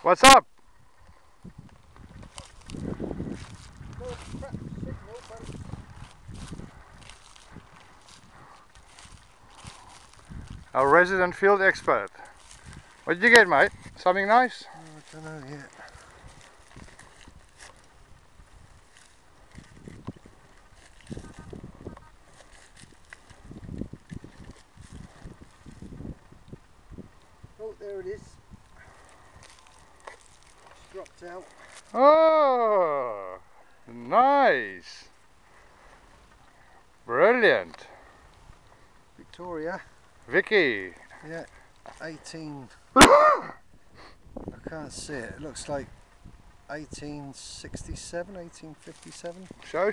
What's up? Our resident field expert. What did you get, mate? Something nice? I don't know yet. Oh, there it is. It's dropped out. Oh, nice. Brilliant. Victoria. Vicky. Yeah, 18. I can't see it. It looks like 1867, 1857. Show.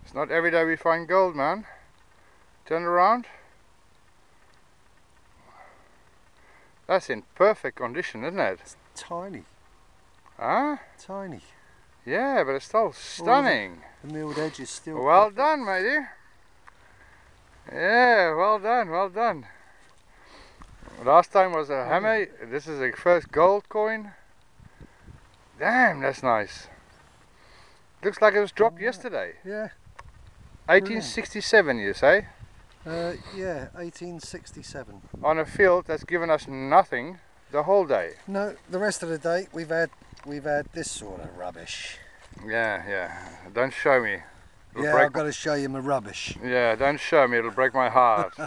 It's not every day we find gold, man. Turn around. That's in perfect condition, isn't it? It's tiny. Huh? Tiny. Yeah, but it's still stunning. The milled edge is still... Well done, matey. Yeah, well done. Last time was a hammer. This is the first gold coin. Damn, that's nice. Looks like it was dropped yesterday. Yeah. 1867, you say? Yeah, 1867. On a field that's given us nothing the whole day. No, the rest of the day we've had this sort of rubbish. Yeah. Don't show me. I've got to show you my rubbish. Yeah, don't show me. It'll break my heart.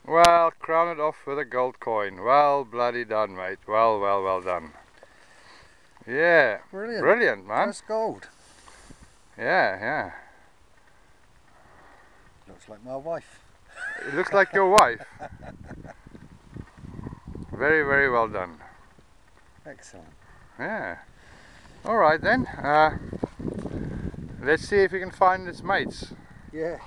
Well, crown it off with a gold coin. Well bloody done, mate. Well done. Yeah. Brilliant, man. First gold. Yeah. Looks like my wife. It looks like your wife. Very well done. Excellent. Yeah. Alright then. Let's see if we can find its mates. Yeah.